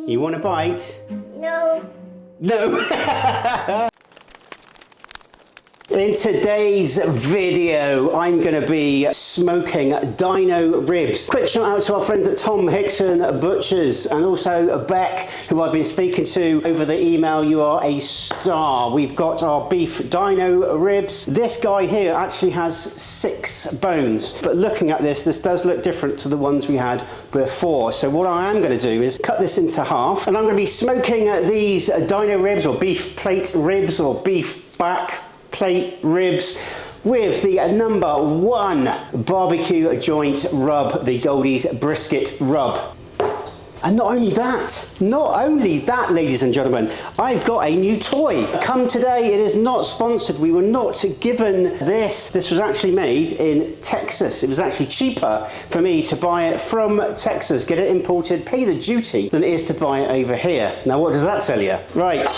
You want a bite? No. No. In today's video, I'm going to be smoking Dino Ribs. Quick shout out to our friends at Tom Hickson Butchers and also Beck, who I've been speaking to over the email. You are a star. We've got our beef Dino Ribs. This guy here actually has 6 bones, but looking at this does look different to the ones we had before. So what I am going to do is cut this into half, and I'm going to be smoking these Dino Ribs, or beef plate ribs, or beef back plate ribs, with the #1 barbecue joint rub, the Goldees Brisket Rub. And not only that, ladies and gentlemen, I've got a new toy. Come today, it is not sponsored. We were not given this. This was actually made in Texas. It was actually cheaper for me to buy it from Texas, get it imported, pay the duty, than it is to buy it over here. Now, what does that tell you? Right.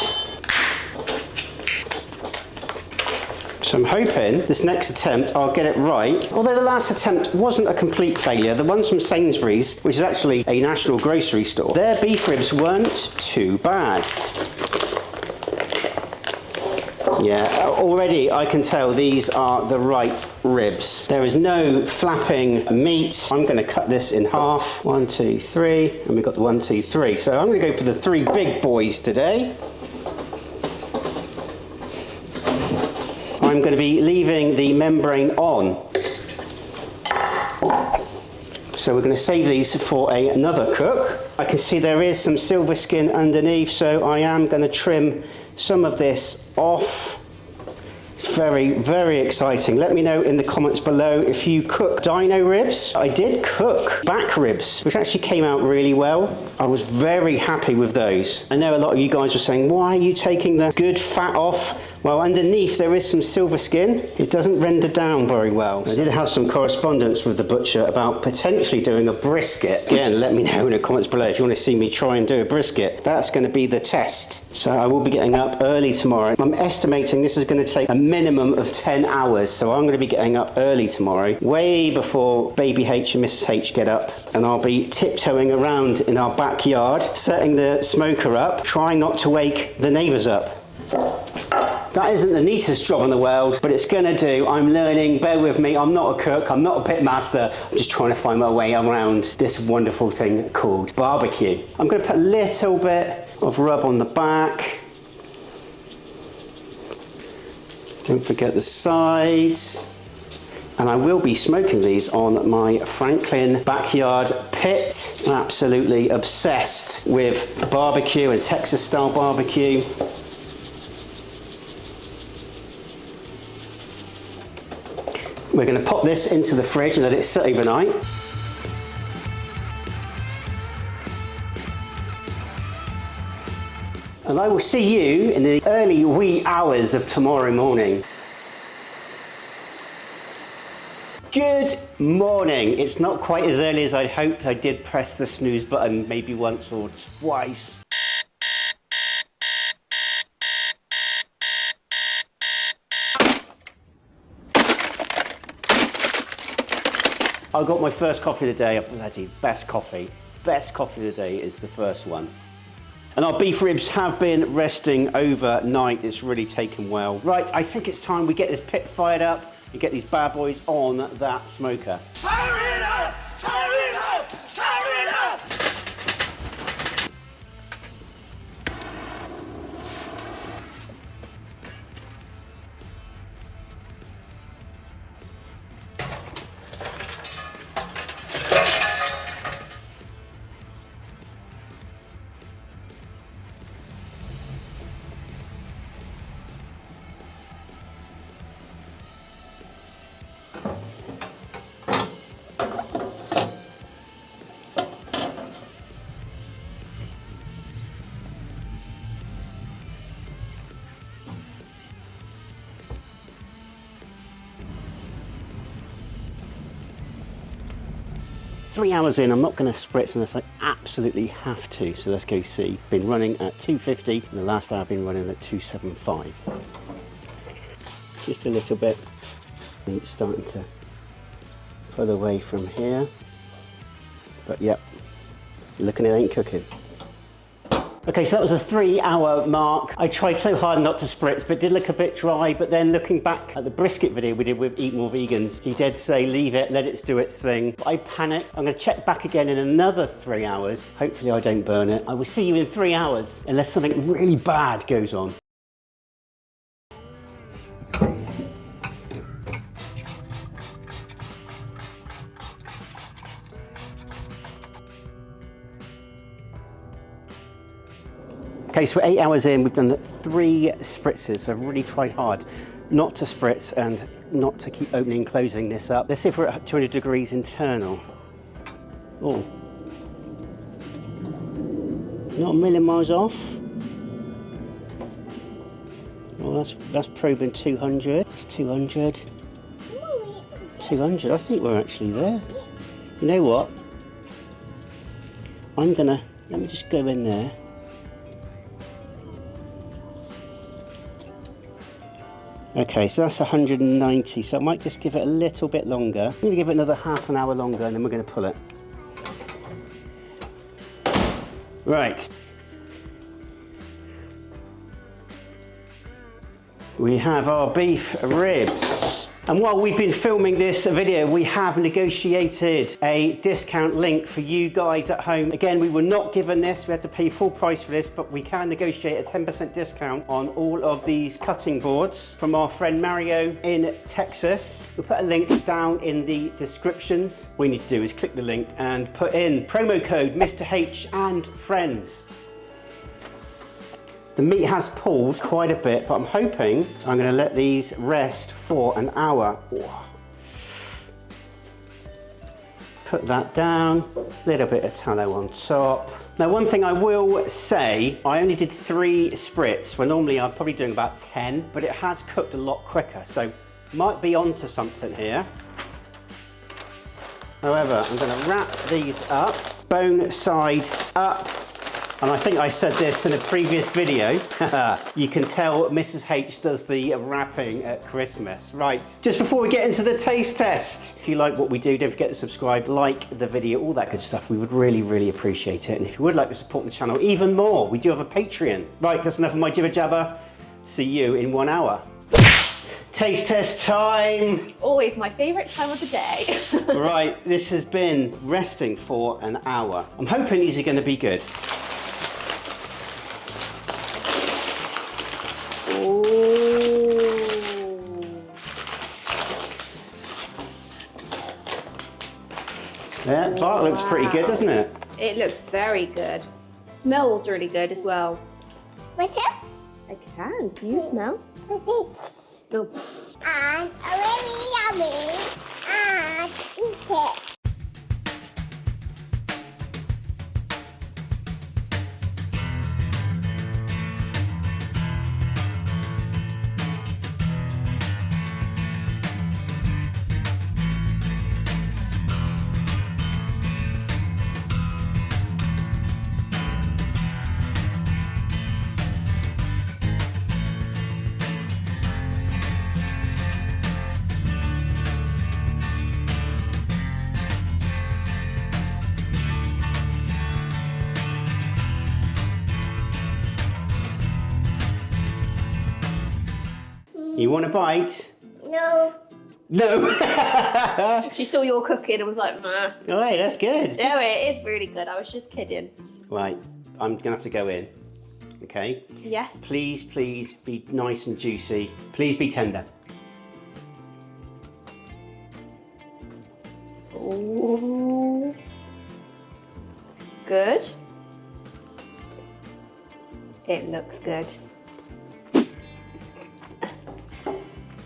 So I'm hoping this next attempt I'll get it right. Although the last attempt wasn't a complete failure. The ones from Sainsbury's, which is actually a national grocery store, their beef ribs weren't too bad. Yeah, already I can tell these are the right ribs. There is no flapping meat. I'm going to cut this in half. 1, 2, 3, and we've got the 1, 2, 3. So I'm going to go for the 3 big boys today. I'm going to be leaving the membrane on. So we're going to save these for another cook. I can see there is some silver skin underneath, so I am going to trim some of this off. It's very, very exciting. Let me know in the comments below if you cook Dino Ribs. I did cook back ribs, which actually came out really well. I was very happy with those. I know a lot of you guys were saying, why are you taking the good fat off? Well, underneath there is some silver skin. It doesn't render down very well. I did have some correspondence with the butcher about potentially doing a brisket. Again, let me know in the comments below if you want to see me try and do a brisket. That's going to be the test. So I will be getting up early tomorrow. I'm estimating this is going to take a minimum of 10 hours. So I'm going to be getting up early tomorrow, way before Baby H and Mrs. H get up. And I'll be tiptoeing around in our backyard, setting the smoker up, trying not to wake the neighbours up. That isn't the neatest job in the world, but it's gonna do. I'm learning, bear with me. I'm not a cook, I'm not a pit master. I'm just trying to find my way around this wonderful thing called barbecue. I'm gonna put a little bit of rub on the back. Don't forget the sides. And I will be smoking these on my Franklin backyard pit. I'm absolutely obsessed with barbecue and Texas style barbecue. We're going to pop this into the fridge and let it sit overnight. And I will see you in the early wee hours of tomorrow morning. Good morning. It's not quite as early as I'd hoped. I did press the snooze button maybe once or twice. I got my first coffee of the day. Bloody best coffee. Best coffee of the day is the first one. And our beef ribs have been resting overnight. It's really taken well. Right, I think it's time we get this pit fired up and get these bad boys on that smoker. Fire it up! Fire it up! Fire it up! Three hours in, I'm not going to spritz unless I absolutely have to, so let's go see. Been running at 250, and the last hour I've been running at 275. Just a little bit. It's starting to pull away from here, but yep, looking it ain't cooking. Okay, so that was a 3-hour mark. I tried so hard not to spritz, but it did look a bit dry. But then looking back at the brisket video we did with Eat More Vegans, he did say leave it, let it do its thing. But I panicked. I'm going to check back again in another 3 hours. Hopefully I don't burn it. I will see you in 3 hours, unless something really bad goes on. Okay, so we're 8 hours in, we've done 3 spritzes, so I've really tried hard not to spritz and not to keep opening and closing this up. Let's see if we're at 200 degrees internal. Oh. Not a million miles off. Oh, that's probing 200. It's 200. 200, I think we're actually there. You know what? Let me just go in there. Okay, so that's 190, so I might just give it a little bit longer. I'm going to give it another half an hour longer and then we're going to pull it. Right. We have our beef ribs. And while we've been filming this video, we have negotiated a discount link for you guys at home. Again, we were not given this, we had to pay full price for this, but we can negotiate a 10% discount on all of these cutting boards from our friend Mario in Texas. We'll put a link down in the descriptions. All you need to do is click the link and put in promo code Mr. H and friends. The meat has pulled quite a bit, but I'm hoping I'm going to let these rest for an hour. Put that down, a little bit of tallow on top. Now, one thing I will say, I only did 3 spritz, when normally I'm probably doing about 10, but it has cooked a lot quicker, so might be onto something here. However, I'm going to wrap these up, bone side up. And I think I said this in a previous video. You can tell Mrs. H does the wrapping at Christmas. Right, just before we get into the taste test, if you like what we do, don't forget to subscribe, like the video, all that good stuff. We would really, really appreciate it. And if you would like to support the channel even more, we do have a Patreon. Right, that's enough of my jibber jabber. See you in 1 hour. Taste test time. Always my favourite time of the day. Right, this has been resting for an hour. I'm hoping these are going to be good. Yeah, bark looks pretty good, doesn't it? It looks very good. Smells really good as well. What's it? I can. Can you smell? What's it? No. And very yummy. And eat it. You want a bite? No. No. She saw your cooking and was like, nah. Oh, hey, that's good. No, it is really good. I was just kidding. Right, I'm gonna have to go in. Okay. Yes. Please, please be nice and juicy. Please be tender. Ooh. Good. It looks good.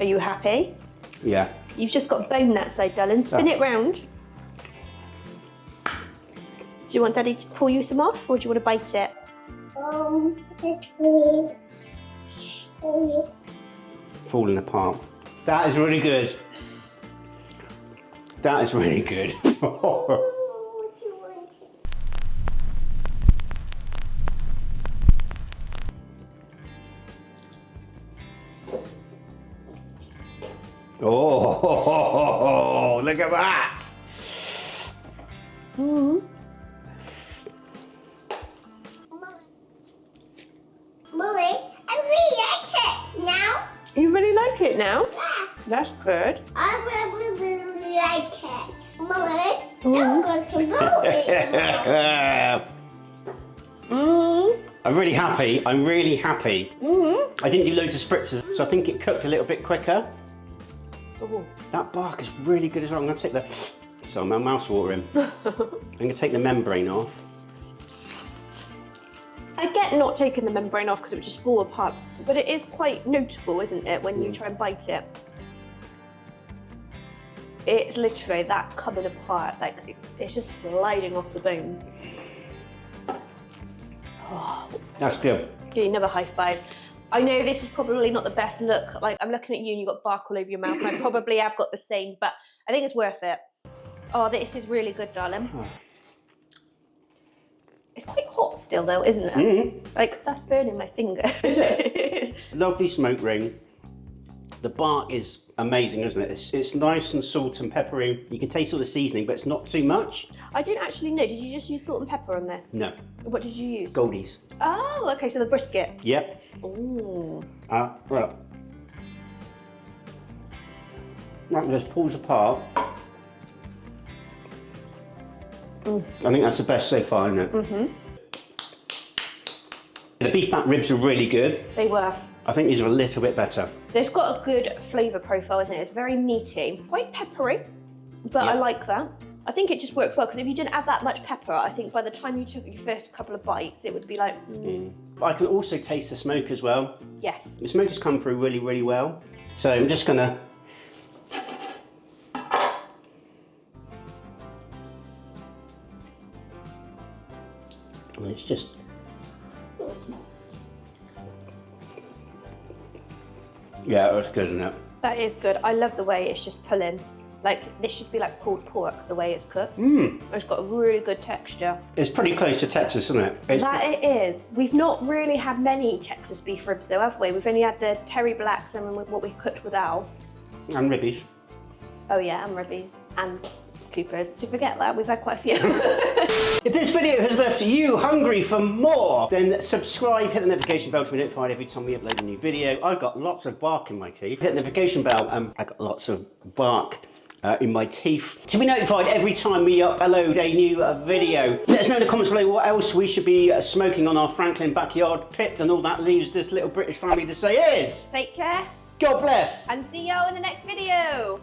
Are you happy? Yeah. You've just got bone that side, darling. Spin it round. Do you want Daddy to pull you some off, or do you want to bite it? It's weird. Falling apart. That is really good. That is really good. What do you want? Oh, look at that. Mm. like it now? That's good. I really like it. Mummy, I'm going to know it. I'm really happy. I'm really happy. I didn't do loads of spritzes, so I think it cooked a little bit quicker. Ooh. That bark is really good as well. I'm going to take the... Sorry, my mouth's watering. I'm going to take the membrane off. I get not taking the membrane off because it would just fall apart, but it is quite notable, isn't it, when you try and bite it? It's literally, that's coming apart, like it's just sliding off the bone. Oh. That's good. Give you another high five. I know this is probably not the best look, like I'm looking at you and you've got bark all over your mouth, and I probably have got the same, but I think it's worth it. Oh, this is really good, darling. Oh. It's quite hot still though, isn't it? Like, that's burning my finger. Is it? Lovely smoke ring. The bark is amazing, isn't it? It's nice and salt and peppery. You can taste all the seasoning, but it's not too much. I didn't actually know. Did you just use salt and pepper on this? No. What did you use? Goldees. Oh, okay, so the brisket. Yep. Ooh. Well, that just pulls apart. I think that's the best so far, isn't it? The beef back ribs are really good. They were. I think these are a little bit better. It's got a good flavour profile, isn't it? It's very meaty, quite peppery, but I like that. I think it just works well, because if you didn't add that much pepper, I think by the time you took your first couple of bites, it would be like... I can also taste the smoke as well. Yes. The smoke has come through really, really well. So I'm just gonna... And it's just... Yeah, that's good, isn't it? That is good. I love the way it's just pulling. Like, this should be like pulled pork, the way it's cooked. It's got a really good texture. It's pretty close to Texas, isn't it? It is. We've not really had many Texas beef ribs though, have we? We've only had the Terry Blacks and what we cooked with Al. And ribbies. Oh yeah, and ribbies. And Coopers. So forget that, we've had quite a few. If this video has left you hungry for more, then subscribe, hit the notification bell to be notified every time we upload a new video. I've got lots of bark in my teeth. Hit the notification bell, I've got lots of bark in my teeth to be notified every time we upload a new video. Let us know in the comments below what else we should be smoking on our Franklin backyard pit, and all that leaves this little British family to say is... Take care. God bless. And see y'all in the next video.